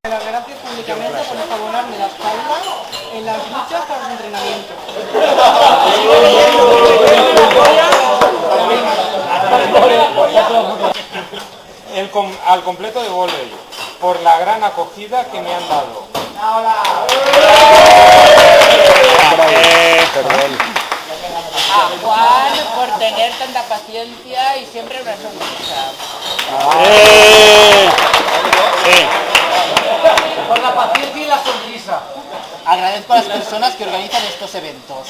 Las gracias públicamente por abonarme la espalda en las luchas para los entrenamientos. Al completo de vóley, por la gran acogida que me han dado. A Juan por tener tanta paciencia y siempre una sonrisa. Por la paciencia y la sonrisa. Agradezco a las personas que organizan estos eventos.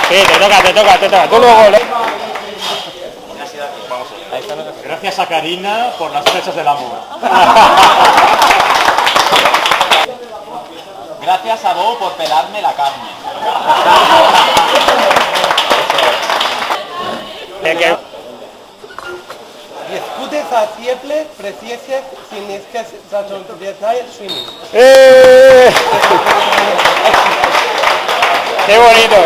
Sí, te toca. Tú luego, ¿eh? Gracias a Karina por las flechas del amor. Gracias a Bo por pelarme la carne. Discute za cieple, precieses, sin esques, swimming. ¡Qué bonito!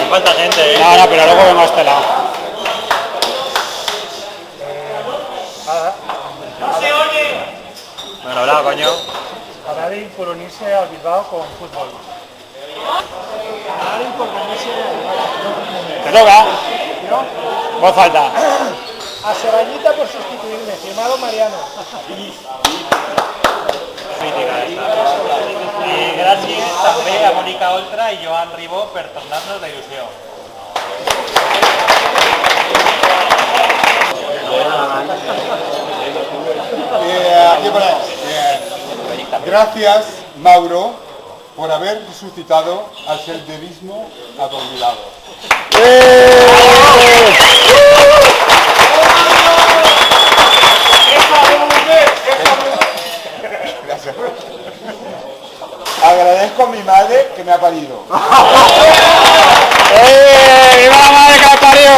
Falta gente, No, pero luego vengo a este lado. Bueno, hablado, coño. Agradin por unirse al Bilbao con fútbol. Agradin por unirse al Bilbao. ¿Te toca? Voz alta. A Sorayita por sustituirme, firmado Mariano. Mítica esta. I gràcies també a Mónica Oltra i Joan Ribó per tornar-nos la il·lusió. Gracias, Mauro, por haber resucitado al senderismo adolvidado. Gracias. Agradezco a mi madre que me ha parido. ¡Viva la madre que la parió!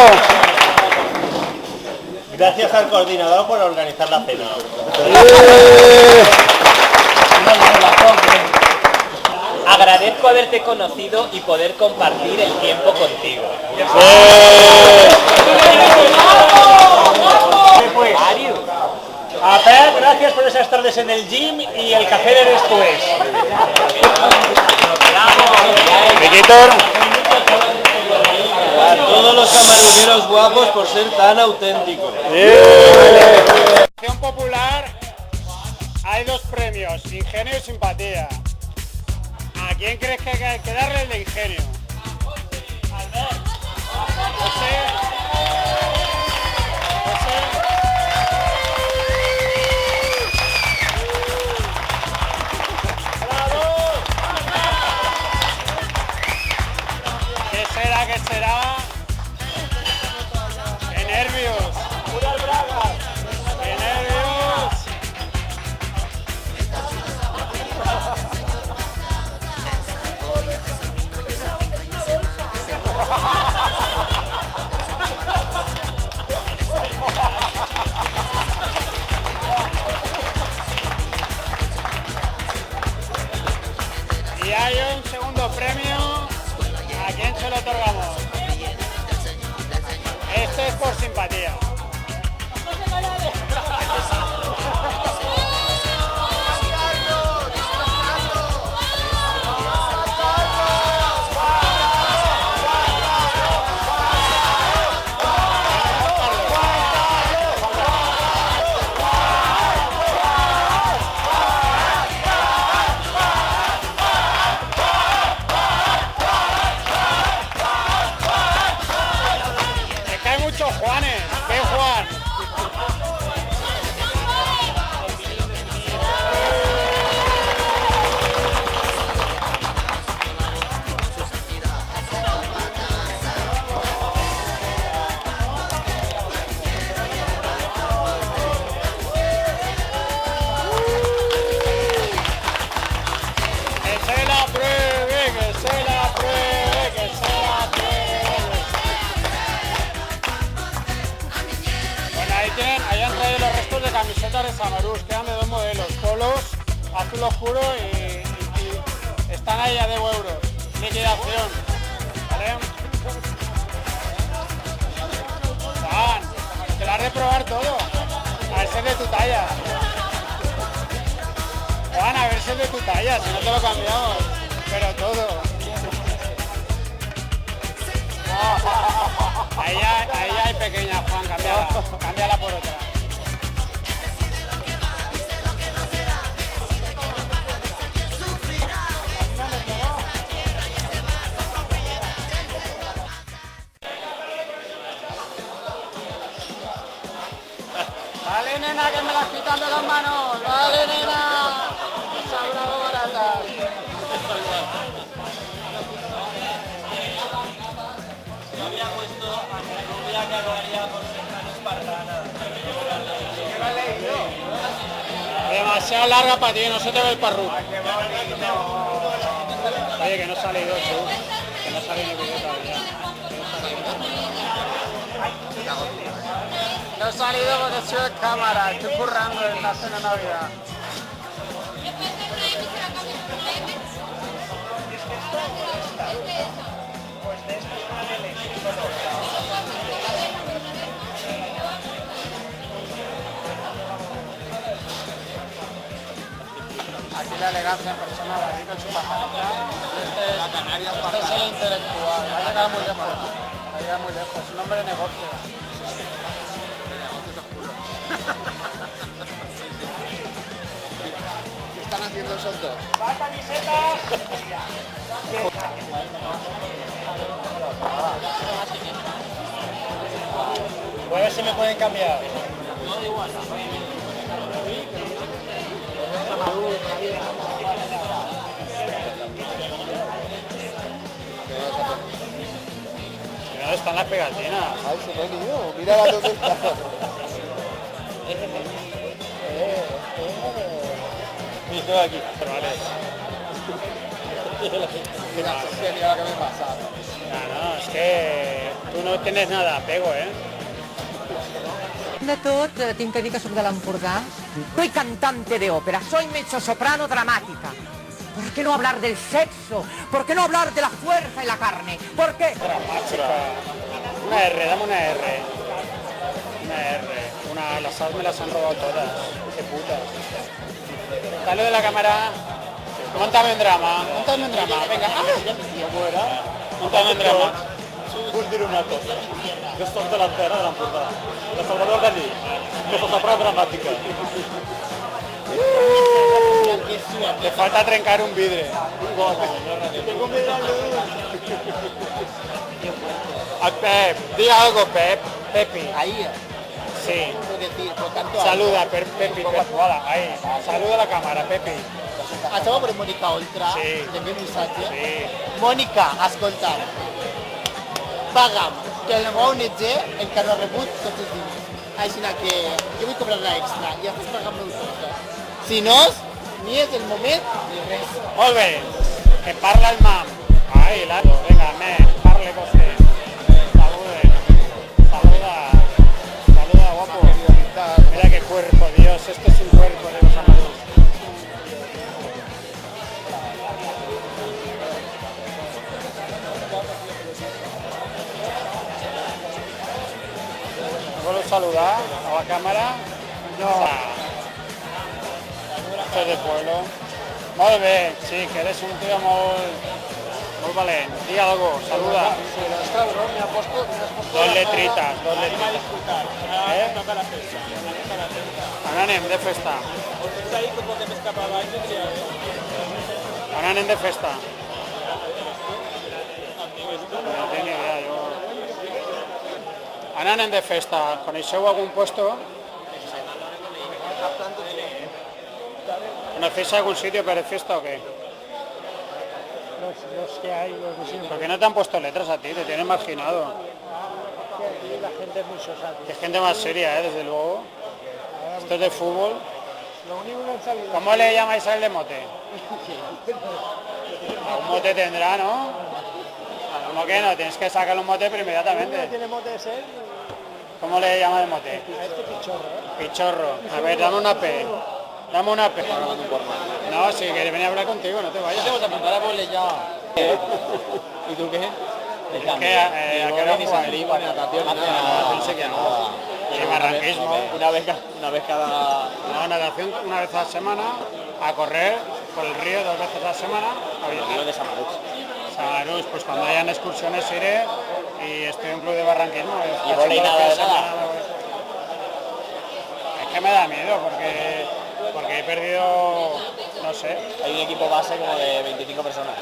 Gracias al coordinador por organizar la cena. Agradezco haberte conocido y poder compartir el tiempo contigo. A Pep, gracias por esas tardes en el gym y el café de después. Víctor. A todos los camaroneros guapos por ser tan auténticos. Acción popular, hay dos premios, ingenio y simpatía. ¿A quién crees que hay que darle el de ingenio? Albert. José. ¿Qué será? ¡Qué nervios! ¡Qué nervios! Y hay un segundo premio. ¿A quién se lo otorgamos? Este es por simpatía. Juanes, ¿qué Juan? Que se la pruebe, que se la pruebe, que se la pruebe. Bueno, ahí han traído los restos de camisetas de Samarús, quedan de dos modelos, polos, azul oscuro y están ahí a 10 euros. Liquidación, ¿vale? Juan, de probar todo. A ver si es de tu talla. Juan, a ver si es de tu talla, si no te lo cambiamos. Pero todo. Ahí hay pequeña, Juan, cámbiala por otra. Vale, nena, que me las quitan de las manos. Vale, nena. Sabrado barata. Demasiado larga para ti, no se te ve el parruco. Oye, que no sale yo, que no sale ni video todavía. No he salido porque estoy de cámara, estoy currando en la cena de Navidad. Aquí la elegancia en persona, aquí con su pajarita. Este es el intelectual, va a llegar muy lejos. Va a llegar muy lejos, es un hombre de negocio. ¿Qué están haciendo esos dos? Voy a ver si me pueden cambiar. ¿Dónde están las pegatinas? Ay, se me he ido. Mira la dos estas. Estoy aquí. Vale. Mira, mira lo que me pasa. No, es que tú no tienes nada apego, ¿eh? De tot, tinc que dir que soc de l'Empordà. Soy cantante de ópera, soy mezzosoprano dramática. ¿Por qué no hablar del sexo? ¿Por qué no hablar de la fuerza y la carne? ¿Por qué? Dramática. Una R, dame una R. Una R. Las AS me las han robado todas. Qué putas. Dale de la cámara. Móntame en drama. Móntame en drama. Venga. Móntame en drama. Vull dir una cosa. Jo soc de l'Antena de l'Empordà. De Salvador Dalí. Mezzosoprano dramàtica. Le falta trencar un vidre. Tengo un vidre al A Pep, diga algo, Pep. Pepi. Ahí, Sí. puedo decir, por tanto... Saluda, Pepi. Voilà, ahí. Saluda a la cámara, Pepi. Estava per Mònica Oltra, Sí. també un missatge. Sí. Mònica, escolta, paga'm, que el meu ONG encara no ha rebut tots els diners. Així que jo vull cobrar la extra i estàs pagant-me un cosa. Si no, ni és el moment ni res. Molt bé. Que parla el mam. Ai, Lalo, venga, parle vostè. Saluda, guapo. Mira qué cuerpo, Dios, esto es un cuerpo de los amados. ¿Puedo saludar a la cámara? No. Esto es de pueblo. Molt bé, sí, que eres un tío muy valent. Di algo, saluda. Dos letritas. Ara anem de festa. Ara anem de festa. No tinc ni idea, jo. Ara anem de festa. Coneixeu algun puesto? ¿Conocéis algún sitio para fiesta o qué? Los que hay, los vecinos. ¿Por qué no te han puesto letras a ti? Te tienen marginado. Aquí la gente es muy sosa. Es gente más seria, desde luego. Esto es de fútbol. Lo único que han salido. ¿Cómo le llamáis a él de mote? Un mote tendrá, ¿no? ¿Cómo que no? Tienes que sacarle un mote pero inmediatamente. Tiene mote de ser ¿Cómo le llamas de mote? a este pichorro, ¿eh? Pichorro. A ver, dame una P. Dame una P. No, sí, que venía a hablar contigo, no te vayas. ¿Y tú qué? Es que a qué hora jugáis? Pensé que no. barranquismo. Una vez cada... No, natación una vez a la semana, a correr por el río 2 veces a la semana. El río de Samarús. Samarús, pues cuando hayan excursiones iré y estoy en un club de barranquismo. Y vóley nada de nada. Es que me da miedo porque he perdido, no sé. Hay un equipo base como de 25 personas.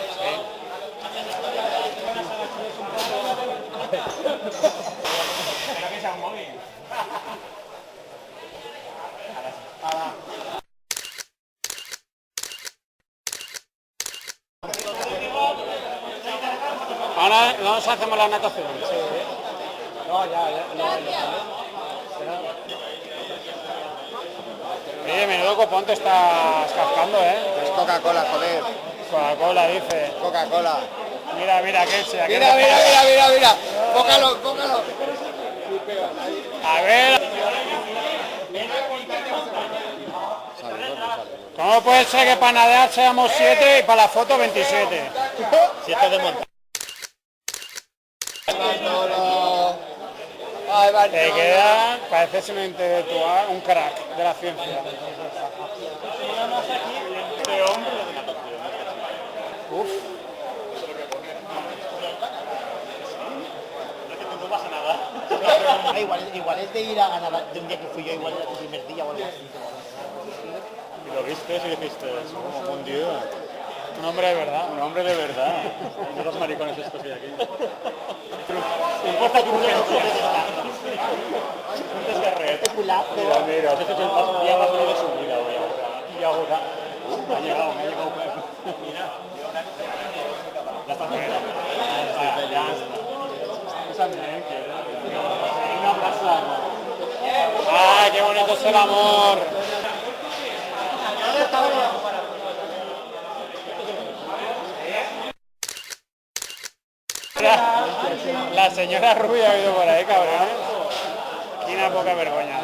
Ahora nos hacemos la natación. Oye, menudo copón te estás cascando, ¿eh? Es Coca-Cola, joder. Coca-Cola, dice. Coca-Cola. Mira, que se Mira. Pócalo. A ver. ¿Cómo puede ser que para nadar seamos 7 y para la foto 27? Si esto es de montaña. Te queda, pareces un intelectual, un crack de la ciencia. Este hombre de natación. Uf. No pasa nada. Igual es de ir a nadar de un día que fui yo, igual el primer día o algo así. Y lo viste y dijiste, como un dios. Un hombre de verdad. Un hombre de verdad. No los maricones estos que hay aquí. ¿Te importa tu mujer? Un desgarrete. Mira, este es el día más duro de su vida hoy ahora. Y ahora... Me ha llegado. Mira. Ya está fuera. Ya está. También quiero. Un abrazo. ¡Ay, qué bonito es el amor! La señora rubia ha ido por ahí, cabrón. Y una poca vergüenza.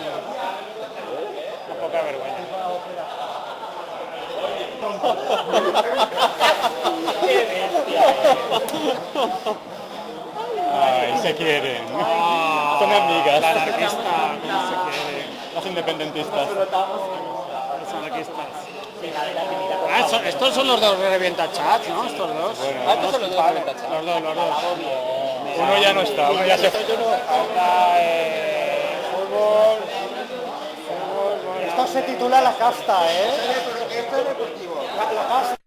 Una poca vergüenza. Ay, se quieren. Ah, Son amigas. La anarquista, ¿cómo se quiere? Las independentistas. Los anarquistas. Estos son los dos de Revienta Chat, ¿no? Estos dos. Estos son los dos de Revienta Chat. Los dos. Uno ya no está, uno ya se fue. Ahora, fútbol. Esto se titula La Casta, ¿eh? Esto es deportivo. La Casta.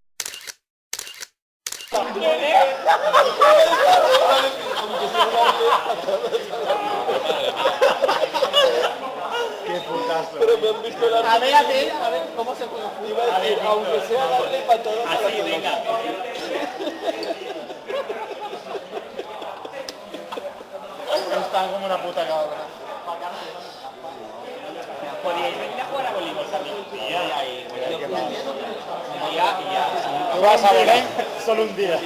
Qué putazo. Pero me han visto la... A ver, ¿cómo se puede? Iba a decir, aunque sea darle para todos. Así, venga. Están como una puta cabra. Podíais venir a jugar a voleibol también. ¿Tú vas a volver? Solo un día.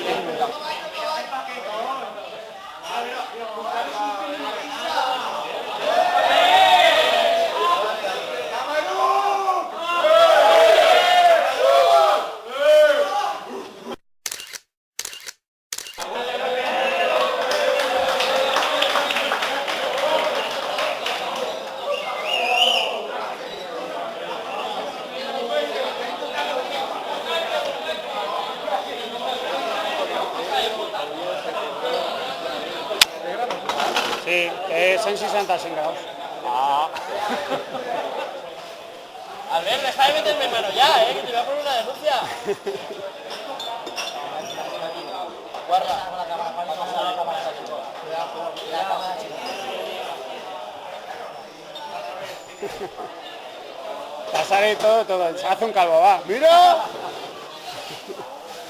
Sí, que 165 grados. Albert, deja de meterme mano ya, que te voy a poner una denuncia. Guarda. Va a salir todo. Se hace un calvo, va. ¡Mira!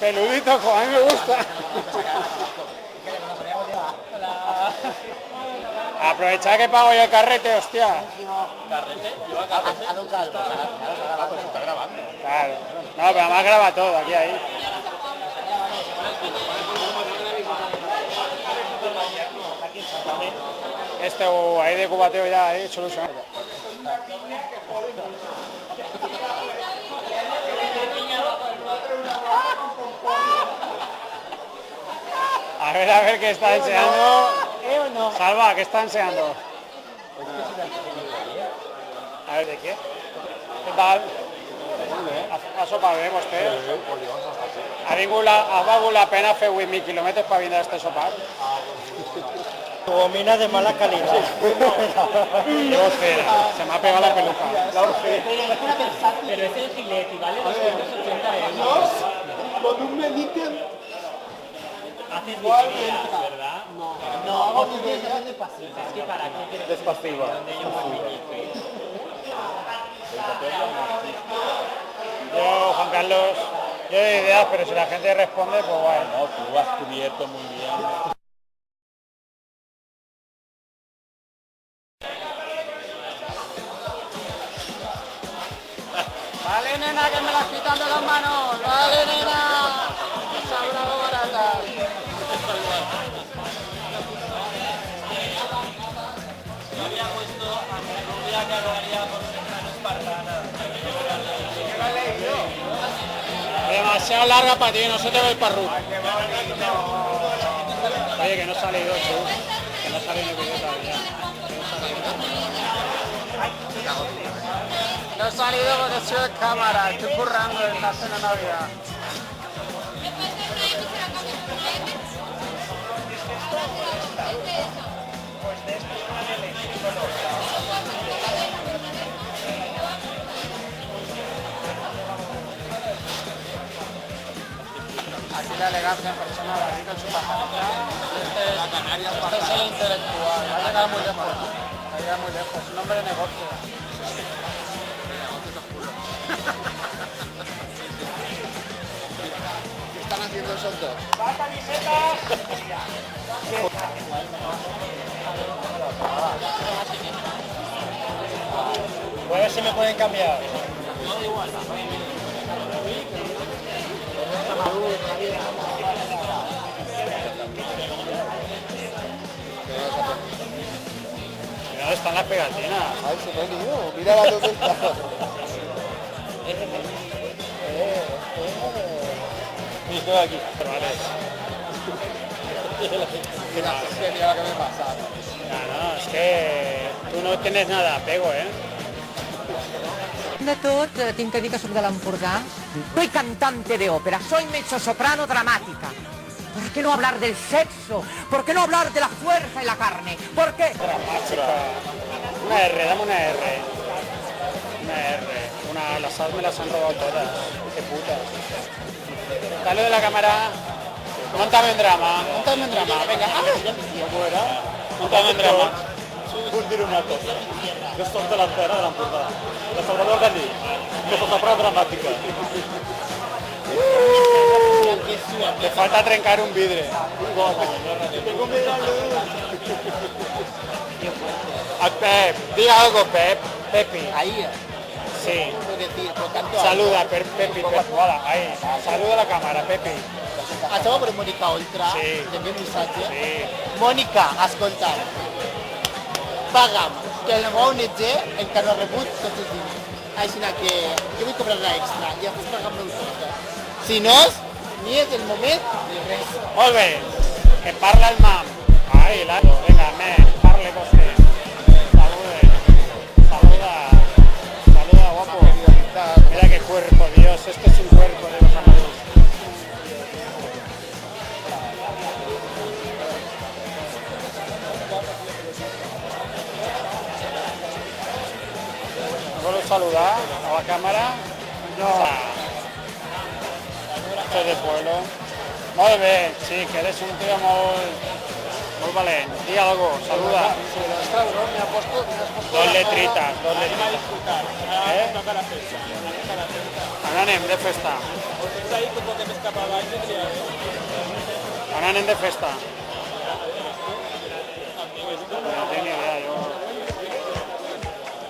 Peludito, como a mí me gusta. Aprovecha que pago yo el carrete, hostia. ¿Carrete? ¿Lleva carrete? Haz un calvo. Pues está grabando. Claro. No, pero además graba todo, aquí, ahí. Ahí de cubateo ya, ahí, solucionado. A ver qué está enseñando. Salva, ¿qué está enseñando? A ver, ¿de què? Què tal? Ha sopat bé, vostè? Ha valgut la pena fer 8.000 quilòmetres per vindre a este sopar? Gomina de mala calidad. Qué grosera, se me ha pegado la peluca. Pero ese gilete vale 280 euros. Con un medique. Haces vídeos, ¿verdad? No, hago vídeos de pasiva. Es que para qué quieres Despasiva. donde yo voy vídeo. Yo, Juan Carlos, yo doy ideas, pero si la gente responde, pues guay. No, tú has cubierto muy bien. Vale, nena, que me las quitan de las manos. Vale, nena. Sabrado barata. Demasiado larga para ti, no se te ve el parruco. Oye, que no ha salido tú. Que no sale en el vídeo todavía. No he salido porque estoy de cámara, estoy currando en la cena de Navidad. Aquí la elegancia en persona, la rica en su pajarita. Este es el intelectual, ha llegado muy lejos. Ha llegado muy lejos, es un hombre de negocio. ¿Qué están haciendo esos dos? Voy a ver si me pueden cambiar. ¿Dónde están las pegatinas? Ay, se me ha ido. Mira la dónde está. Y estoy aquí. Vale. Mira, es que mira lo que me pasa. No, es que tú no tienes nada de apego, ¿eh? De tot, tinc que dir que soc de l'Empordà. Soy cantante de ópera, soy mezzosoprano dramática. ¿Por qué no hablar del sexo? ¿Por qué no hablar de la fuerza y la carne? ¿Por qué? Una R, dame una R. Una R. Las as me las han robado todas. Qué putas. Dale de la cámara. Móntame un drama. Móntame un drama. Venga. ¿Cómo era? Móntame un drama. Vull dir una cosa. Jo soc delantera de l'Empordà. De Salvador Dalí. Mezzosoprano dramàtica. Te falta trencar un vidre. Al Pep. Diga algo, Pep. Pepi. Ahí, Sí. puedo decir, por tanto... Saluda, Pepi. Hola, ahí. Saluda a la cámara, Pepi. Estava per Mònica Oltra, Sí. també un missatge. Sí. Mònica, escolta'm, paga'm, que el meu ONG encara no ha rebut tots els diners. Així que jo vull cobrar l'extra i després paga'm-me tot. Si no, ni és el moment ni res. Molt bé. Que parla el mam. Ai, la... Venga, parle vostè. Salude. Saluda, guapo. Mira qué cuerpo, Dios. Este es un cuerpo de los amados. ¿Puedo saludar a la cámara? No. Esto es de pueblo. Molt bé, sí, que eres un tío muy valent. Di algo, saluda. Dos letritas. ¿Eh? On anem de festa? On anem de festa? No tinc ni idea, jo.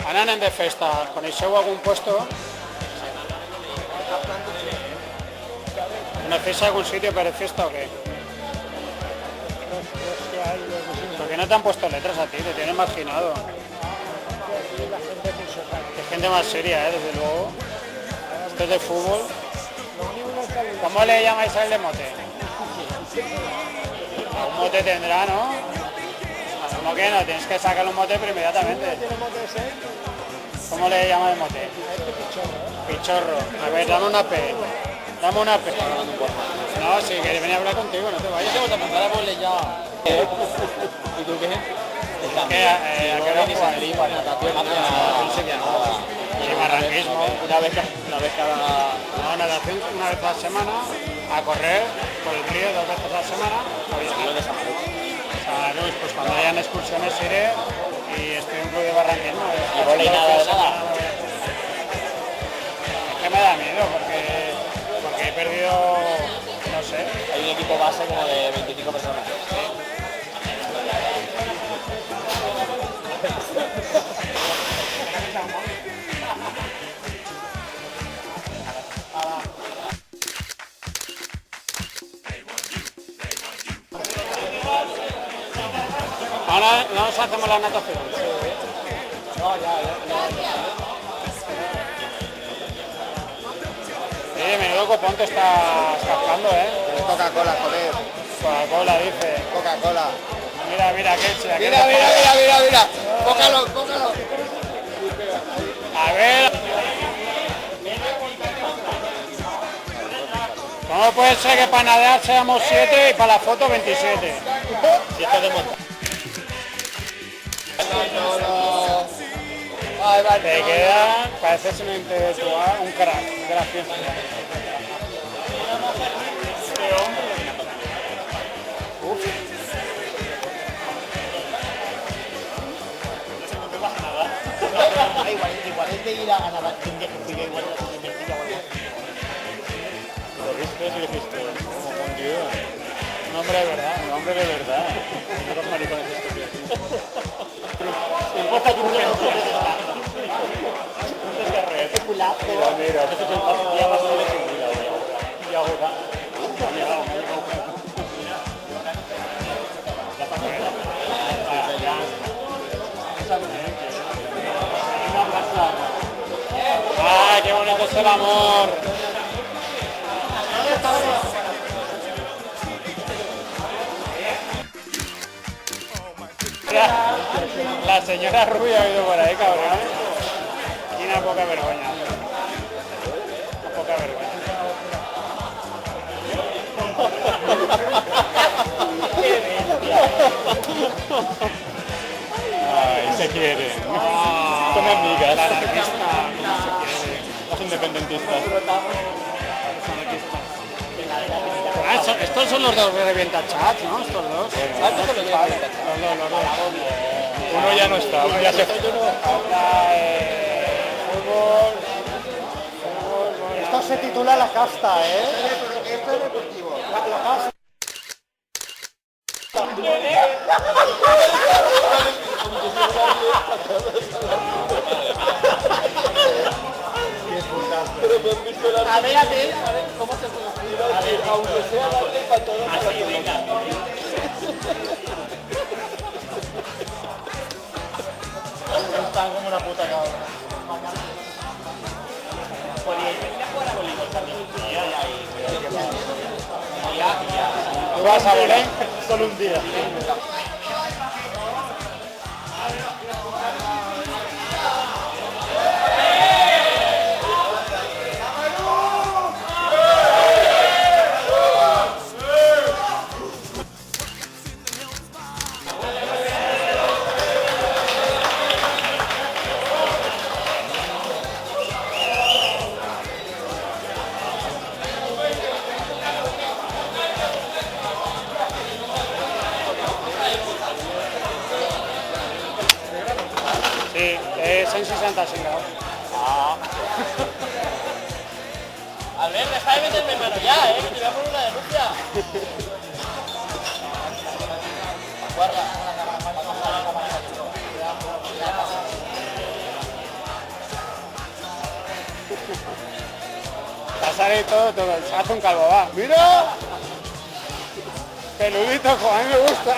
On anem de festa? Coneixeu algun puesto? ¿Conocéis algún sitio para fiesta o qué? ¿Por qué no te han puesto letras a ti? Te tienen marginado. Es gente más seria, desde luego. Esto es de fútbol. ¿Cómo le llamáis a él de mote? Un mote tendrá, ¿no? ¿Cómo que no? Tienes que sacar un mote pero inmediatamente. ¿Cómo le llama el mote? Pichorro. A ver, dame una P. Dame una P. No, sí, que venía a hablar contigo, no te vayas. ¿Y tú qué? ¿A qué hora juegas? Y barranquismo. Una vez cada... No, natación una vez a la semana, a correr por el río 2 veces a la semana. San Luis, pues cuando hayan excursiones iré y estoy en un club de barranquismo. ¿Y vóley nada de nada? Es que me da miedo porque he perdido, no sé. Hay un equipo base como de 25 personas. Ahora nos hacemos la natación. Menudo copón te estás cascando, ¿eh? Coca-Cola, joder. Coca-Cola, dice. Coca-Cola. Mira, qué chida. Mira. Pócalo. A ver. ¿Cómo puede ser que para nadar seamos 7 y para la foto 27? Si esto es de monta. Te queda, pareces un intelectual, un crack de la ciencia. Igual es de ir a nadar, tendría que ir igual de divertida. Lo viste y dijiste, oh, mon Dieu. Un hombre de verdad. Un hombre de verdad. No los maricones estúpidos. Importa tu Mira, esto es el día más de su vida. Y ahora, me ha llegado. La pasada. ¡Ay, qué bonito es el amor! La señora rubia ha ido por ahí, cabrón. Y una poca vergüenza. Una poca vergüenza. Ay, se quieren. Son amigas. La anarquista no se quiere. Los independentistas. Estos son los dos de Revienta Chat, ¿no? Estos dos. Los dos. Uno ya no está, uno ya se fue. Fútbol. Esto se titula La Casta, ¿eh? Esto es deportivo. La Casta. A ver, ¿cómo se puede escribir? Aunque sea darle para todos. Así, venga. Están como una puta cabra. ¿Tú vas a Belén? Solo un día. Sí, es en 65 grados. A ver, deja de meterme mano ya, que te voy a poner una denuncia. Va a salir todo. Hace un calvo, va. ¡Mira! Peludito, a mí me gusta.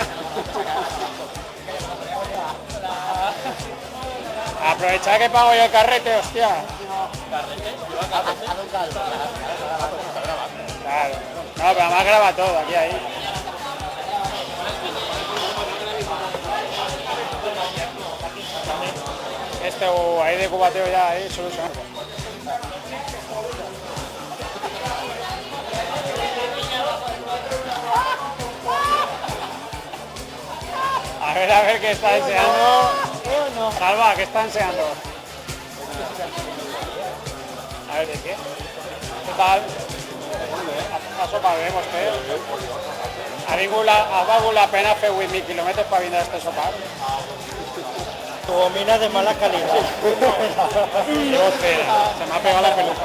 Aprovecha que pago yo el carrete, hostia. Claro. No, pero además graba todo, aquí ahí. o ahí de cubateo ya, solucionado. A ver qué está enseñando. Salva, ¿qué está enseñando? A ver, ¿de qué? ¿Qué tal? A sopa vemos, ha valgut la pena fer 8.000 quilòmetres per vindre a este sopar. Gomina de mala calidad. Llevo cera, se me ha pegado la peluca.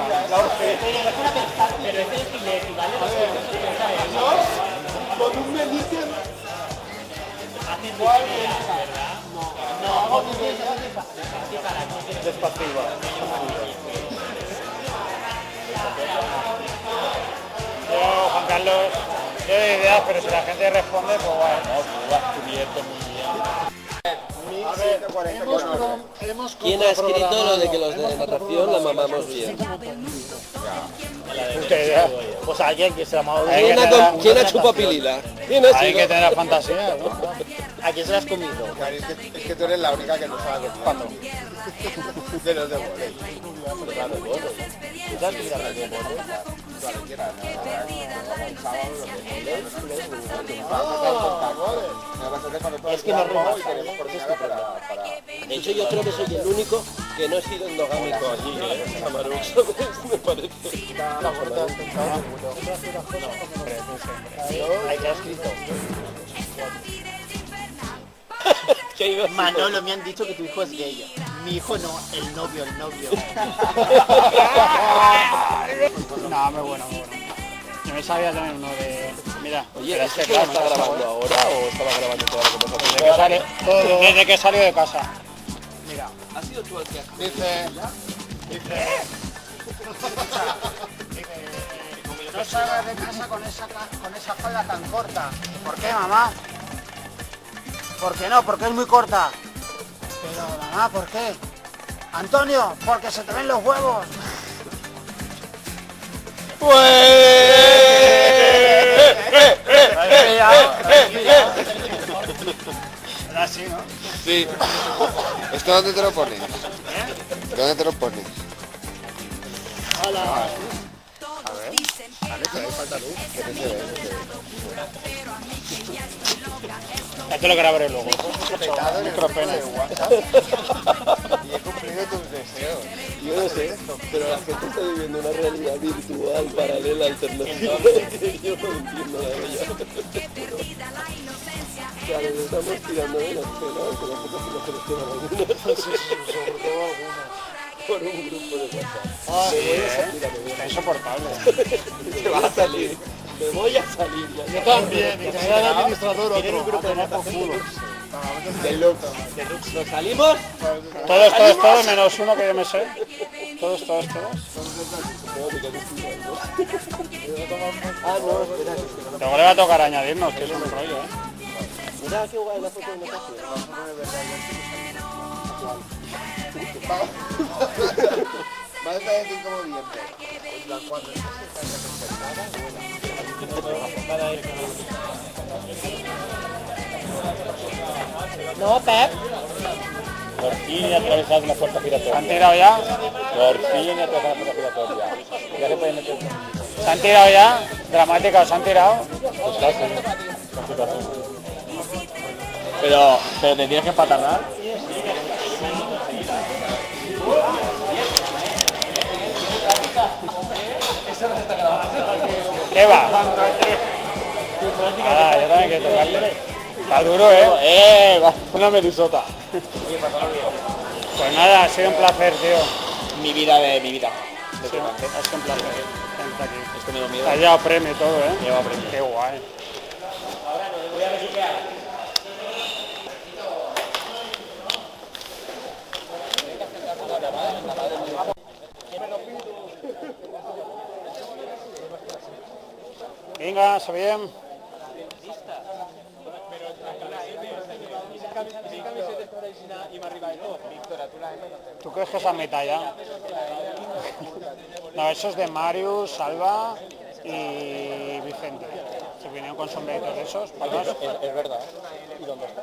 Pero este es filete, ¿vale? Con un medicio. Despactiva. Yo, Juan Carlos, yo doy ideas, pero si la gente responde, pues bueno. No, tú has cubierto muy bien. ¿Quién ha escrito lo de que los de natación la mamamos bien? Pues alguien que se la mamó bien. ¿Quién ha chupado pilila? Hay que tener fantasía, ¿no? ¿A quién se la has comido? Claro, es que tú eres la única que no sabe cuándo. De los de volei. ¿Tú te has comido las de volei? Es que no rimas. De hecho, yo creo que soy el único que no he sido endogámico allí, Samarux, me parece. Ahí te ha escrito. Manolo, me han dicho que tu hijo es gay. Mi hijo no, el novio. No, muy bueno. Yo me sabía también uno de... Mira, oye, ¿es que claro, está grabando ahora o estaba grabando toda la conversación? Desde que salió de casa. Mira, ¿has sido tú el que has... Dice... No salgas de casa con esa falda tan corta. ¿Por qué, mamá? ¿Por qué no? Porque es muy corta. Pero, mamá, ¿por qué? Antonio, porque se te ven los huevos. Era así, ¿no? Sí. ¿Esto dónde te lo pones? ¿Dónde te lo pones? Hola. A ver. Vale, pero ahí falta luz. ¿Qué te se ve? Esto lo grabaré luego. Petado en el grupo Micropene. de WhatsApp. Y he cumplido tus deseos. Yo no sé, pero la gente está viviendo una realidad virtual, paralela, alternativa, que yo no entiendo la de ella. Claro, nos estamos tirando de la escena, que nosotros nos seleccionan algunos. Sobre todo algunas. Por un grupo de WhatsApp. Ah, sí, está insoportable. Te va a salir. Me voy a salir. Ya. Yo también, y que sea el administrador otro. Un grupo de WhatsApp Deluxe. ¿Nos salimos? Todos, menos uno que yo me sé. Todos. Ah, no, espera. Luego le va a tocar añadirnos, que es un rollo, Mira qué guay la foto de natación. Va a decir como bien. La 4. No, Pep. Por fin he atravesado una puerta giratoria. ¿Se han tirado ya? Por fin he atravesado una puerta giratoria. Ya se puede meter. ¿Se han tirado ya? Dramática, ¿se han tirado? Pues casi. Pero te tienes que empatar. ¿Qué va? Ah, yo también quiero tocarle. Está duro, ¿eh? Va, una medusota. Pues nada, ha sido un placer, tío. Mi vida de mi vida. Ha sido un placer. Vente aquí. Esto me da miedo. Te has llevado premio y todo, ¿eh? Me lleva premio. Qué guay. Voy a besuquear. Venga, se bien. ¿Tú crees que esa mitad ya? No, eso es de Marius, Salva y Vicente. Se vinieron con sombreritos de esos. Es verdad. ¿Y dónde está?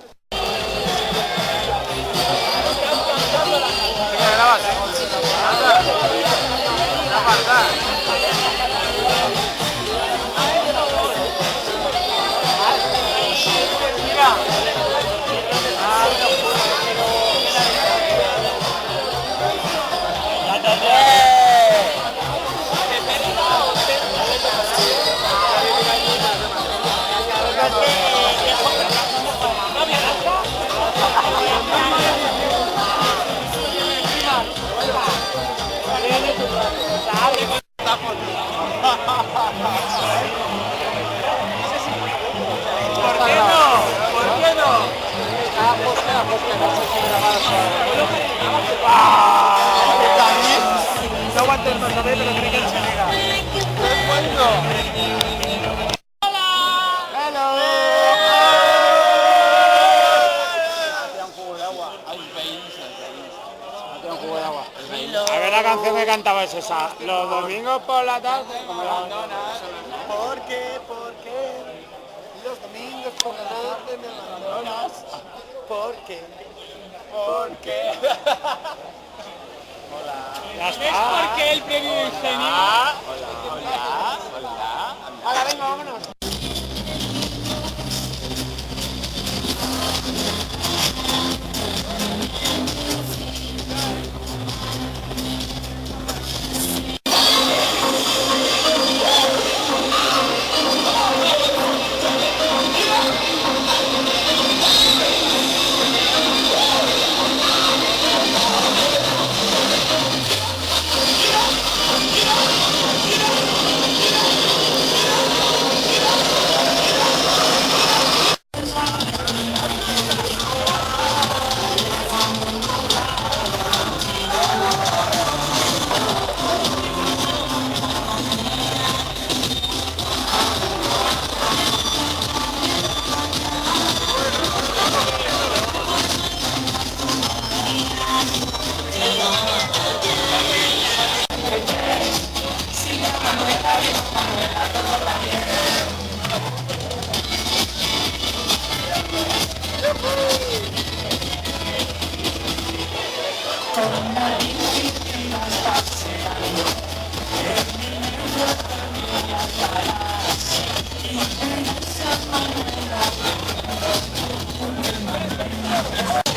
un jugo de agua. A ver la canción que cantaba es esa. Los domingos por la tarde. ¿Cómo era? ¿Por qué? Los domingos por la tarde me abandonas. ¿Por qué? Ya está. Porque el premio Ingenio. Hola. Ahora venga, vámonos. Thank you.